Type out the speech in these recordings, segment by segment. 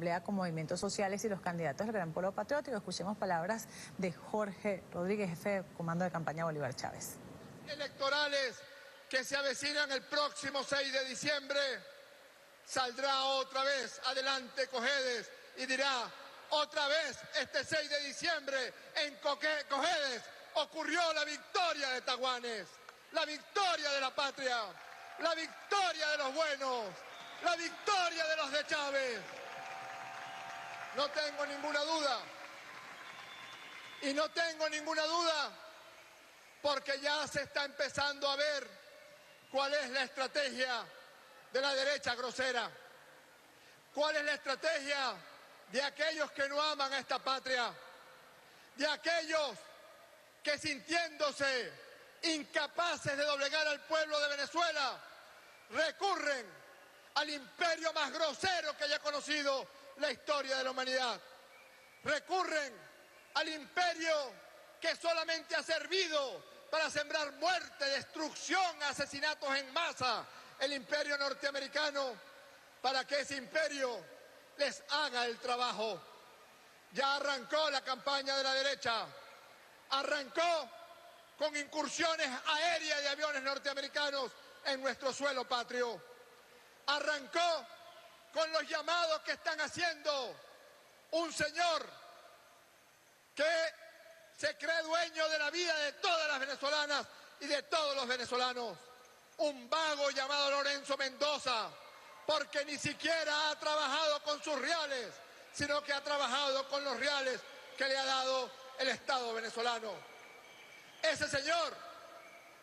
Asamblea con movimientos sociales y los candidatos del Gran Polo Patriótico. Escuchemos palabras de Jorge Rodríguez, jefe de comando de campaña Bolívar Chávez. Electorales que se avecinan el próximo 6 de diciembre, saldrá otra vez adelante Cojedes y dirá: otra vez este 6 de diciembre en Cojedes ocurrió la victoria de Taguanes, la victoria de la patria, la victoria de los buenos, la victoria de los de Chávez. No tengo ninguna duda, y no tengo ninguna duda porque ya se está empezando a ver cuál es la estrategia de la derecha grosera, cuál es la estrategia de aquellos que no aman a esta patria, de aquellos que, sintiéndose incapaces de doblegar al pueblo de Venezuela, recurren al imperio más grosero que haya conocido la historia de la humanidad. Recurren al imperio que solamente ha servido para sembrar muerte, destrucción, asesinatos en masa, el imperio norteamericano, para que ese imperio les haga el trabajo. Ya arrancó la campaña de la derecha, arrancó con incursiones aéreas de aviones norteamericanos en nuestro suelo patrio, arrancó con los llamados que están haciendo un señor que se cree dueño de la vida de todas las venezolanas y de todos los venezolanos, un vago llamado Lorenzo Mendoza, porque ni siquiera ha trabajado con sus reales, sino que ha trabajado con los reales que le ha dado el Estado venezolano. Ese señor,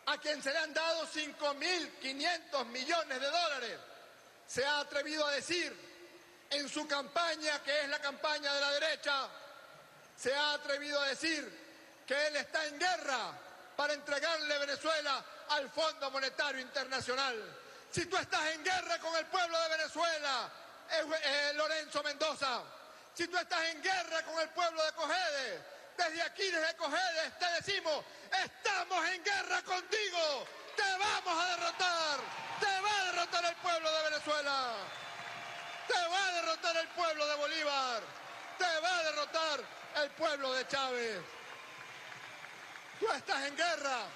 a quien se le han dado 5.500 millones de dólares, se ha atrevido a decir en su campaña, que es la campaña de la derecha, se ha atrevido a decir que él está en guerra para entregarle Venezuela al Fondo Monetario Internacional. Si tú estás en guerra con el pueblo de Venezuela, Lorenzo Mendoza, si tú estás en guerra con el pueblo de Cojedes, desde aquí, desde Cojedes, te decimos: estamos en guerra contigo, te vamos a derrotar, te va a derrotar el pueblo de Venezuela, te va a derrotar el pueblo de Bolívar, te va a derrotar el pueblo de Chávez. Tú estás en guerra.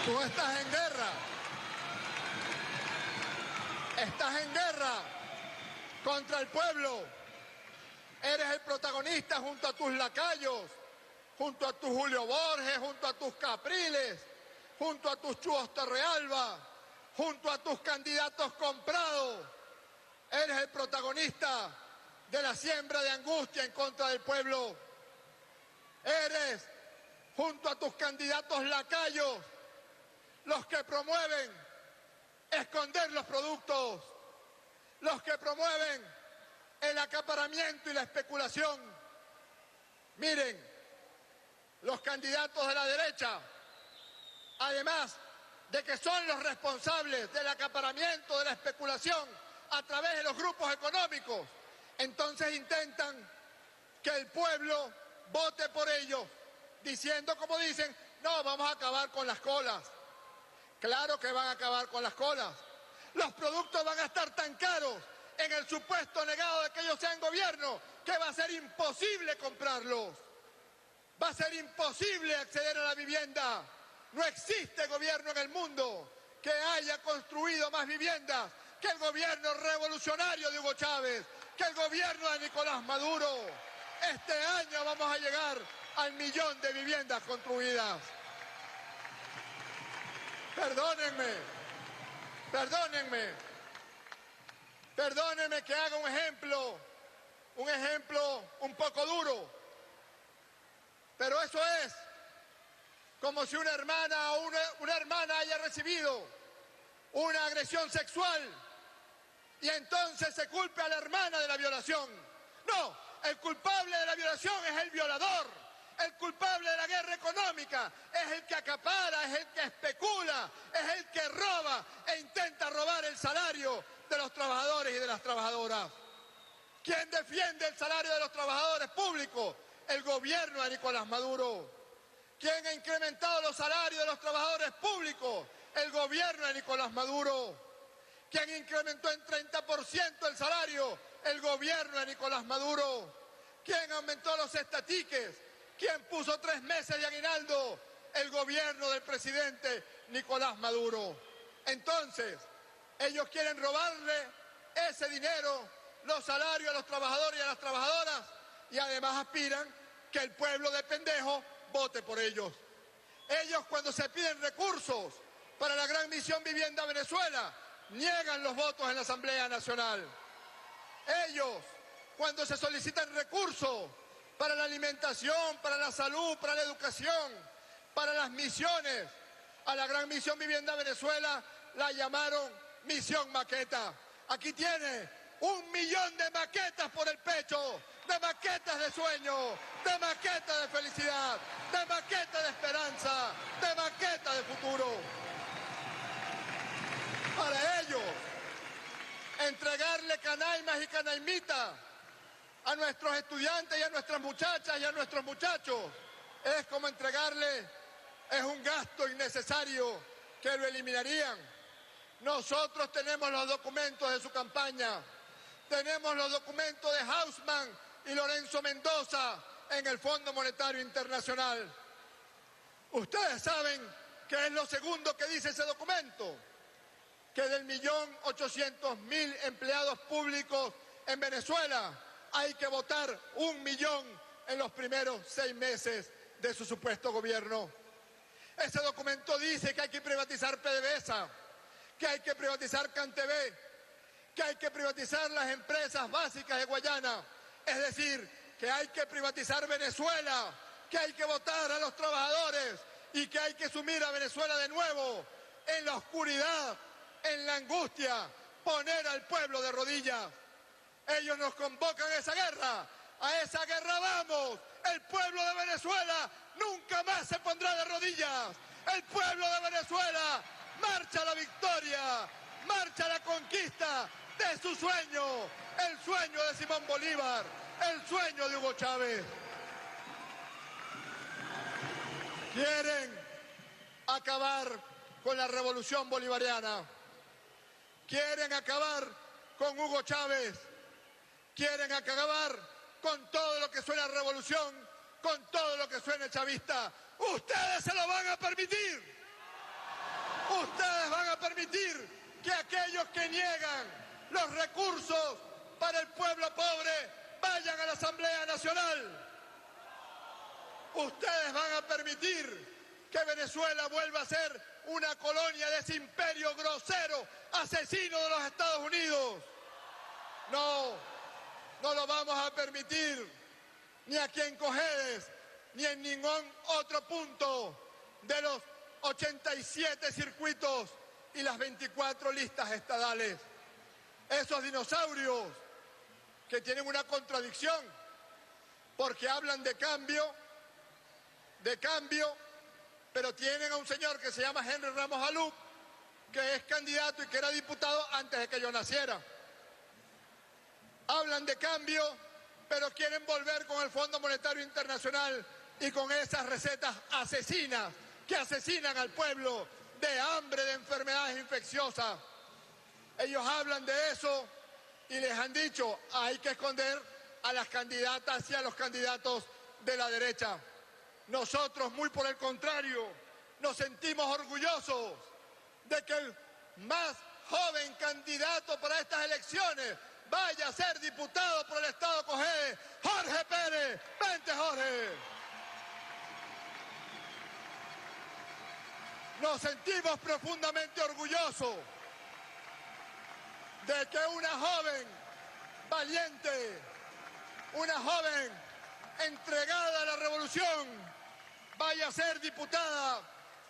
Tú estás en guerra. Estás en guerra contra el pueblo. Eres el protagonista junto a tus lacayos, junto a tu Julio Borges, junto a tus Capriles, junto a tus Chúos Torrealba, junto a tus candidatos comprados. Eres el protagonista de la siembra de angustia en contra del pueblo. Eres, junto a tus candidatos lacayos, los que promueven esconder los productos, los que promueven el acaparamiento y la especulación. Miren, los candidatos de la derecha, además de que son los responsables del acaparamiento, de la especulación a través de los grupos económicos, entonces intentan que el pueblo vote por ellos, diciendo, como dicen: no, vamos a acabar con las colas. Claro que van a acabar con las colas. Los productos van a estar tan caros en el supuesto negado de que ellos sean gobierno que va a ser imposible comprarlos. Va a ser imposible acceder a la vivienda. No existe gobierno en el mundo que haya construido más viviendas que el gobierno revolucionario de Hugo Chávez, que el gobierno de Nicolás Maduro. Este año vamos a llegar al 1.000.000 de viviendas construidas. Perdónenme que haga un ejemplo un poco duro, pero eso es como si una hermana haya recibido una agresión sexual y entonces se culpe a la hermana de la violación. No, El culpable de la violación es el violador. El culpable de la guerra económica es el que acapara, es el que especula, es el que roba e intenta robar el salario de los trabajadores y de las trabajadoras. ¿Quién defiende el salario de los trabajadores públicos? El gobierno de Nicolás Maduro. ¿Quién ha incrementado los salarios de los trabajadores públicos? El gobierno de Nicolás Maduro. ¿Quién incrementó en 30% el salario? El gobierno de Nicolás Maduro. ¿Quién aumentó los estatiques? ¿Quién puso 3 meses de aguinaldo? El gobierno del presidente Nicolás Maduro. Entonces, ellos quieren robarle ese dinero, los salarios a los trabajadores y a las trabajadoras, y además aspiran que el pueblo de pendejos vote por ellos. Ellos, cuando se piden recursos para la Gran Misión Vivienda Venezuela, niegan los votos en la Asamblea Nacional. Ellos, cuando se solicitan recursos para la alimentación, para la salud, para la educación, para las misiones, a la Gran Misión Vivienda Venezuela la llamaron Misión Maqueta. Aquí tiene 1 millón de maquetas por el pecho, de maquetas de sueño, de maquetas de felicidad, de maquetas de esperanza, de maquetas de futuro. Para ellos, entregarle canaimas y canaimitas a nuestros estudiantes y a nuestras muchachas y a nuestros muchachos es como entregarle, es un gasto innecesario que lo eliminarían. Nosotros tenemos los documentos de su campaña, tenemos los documentos de Haussmann y Lorenzo Mendoza en el Fondo Monetario Internacional. Ustedes saben qué es lo segundo que dice ese documento, que del 1.800.000 empleados públicos en Venezuela hay que votar 1 millón en los primeros 6 meses de su supuesto gobierno. Ese documento dice que hay que privatizar PDVSA, que hay que privatizar CanTV, que hay que privatizar las empresas básicas de Guayana, es decir, que hay que privatizar Venezuela, que hay que votar a los trabajadores y que hay que sumir a Venezuela de nuevo en la oscuridad, en la angustia, poner al pueblo de rodillas. Ellos nos convocan a esa guerra vamos. El pueblo de Venezuela nunca más se pondrá de rodillas. El pueblo de Venezuela marcha a la victoria, marcha a la conquista de su sueño, el sueño de Simón Bolívar, el sueño de Hugo Chávez. Quieren acabar con la revolución bolivariana, quieren acabar con Hugo Chávez, quieren acabar con todo lo que suena a revolución, con todo lo que suena chavista. Ustedes se lo van a permitir. Ustedes van a permitir que aquellos que niegan los recursos para el pueblo pobre vayan a la Asamblea Nacional. Ustedes van a permitir que Venezuela vuelva a ser una colonia de ese imperio grosero, asesino de los Estados Unidos. No, no lo vamos a permitir, ni aquí en Cojedes, ni en ningún otro punto de los 87 circuitos y las 24 listas estadales. Esos dinosaurios que tienen una contradicción, porque hablan de cambio, pero tienen a un señor que se llama Henry Ramos Alup, que es candidato y que era diputado antes de que yo naciera. Hablan de cambio, pero quieren volver con el Fondo Monetario Internacional y con esas recetas asesinas que asesinan al pueblo de hambre, de enfermedades infecciosas. Ellos hablan de eso y les han dicho, hay que esconder a las candidatas y a los candidatos de la derecha. Nosotros, muy por el contrario, nos sentimos orgullosos de que el más joven candidato para estas elecciones vaya a ser diputado por el Estado Cojedes, Jorge Pérez. Vente, Jorge. Nos sentimos profundamente orgullosos de que una joven valiente, una joven entregada a la revolución, vaya a ser diputada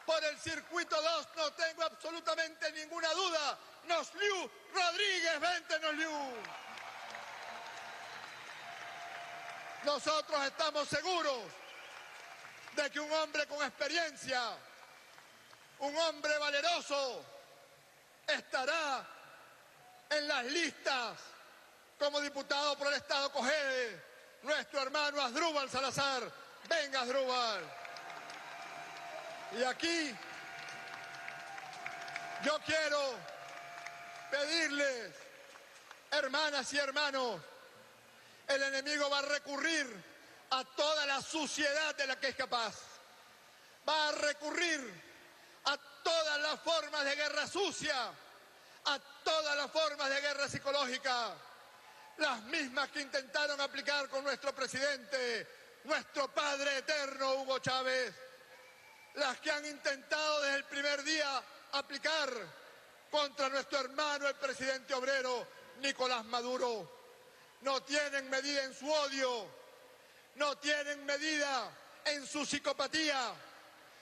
por el Circuito 2, no tengo absolutamente ninguna duda. Nosliu Rodríguez, vente, Nosliu. Nosotros estamos seguros de que un hombre con experiencia, un hombre valeroso, estará en las listas como diputado por el Estado Cojedes, nuestro hermano Asdrúbal Salazar. Venga, Asdrúbal. Y aquí yo quiero pedirles, hermanas y hermanos, el enemigo va a recurrir a toda la suciedad de la que es capaz. Va a recurrir a todas las formas de guerra sucia, a todas las formas de guerra psicológica, las mismas que intentaron aplicar con nuestro presidente, nuestro padre eterno Hugo Chávez, las que han intentado desde el primer día aplicar contra nuestro hermano el presidente obrero Nicolás Maduro. No tienen medida en su odio, no tienen medida en su psicopatía,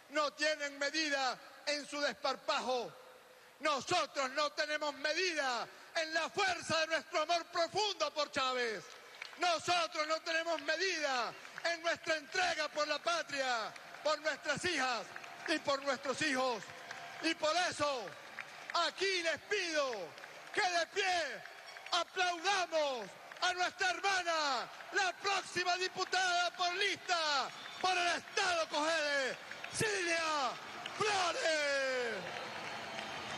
no tienen medida en su desparpajo. Nosotros no tenemos medida en la fuerza de nuestro amor profundo por Chávez. Nosotros no tenemos medida en nuestra entrega por la patria, por nuestras hijas y por nuestros hijos. Y por eso, aquí les pido que de pie aplaudamos a nuestra hermana, la próxima diputada por lista por el Estado Cojedes, Cilia Flores.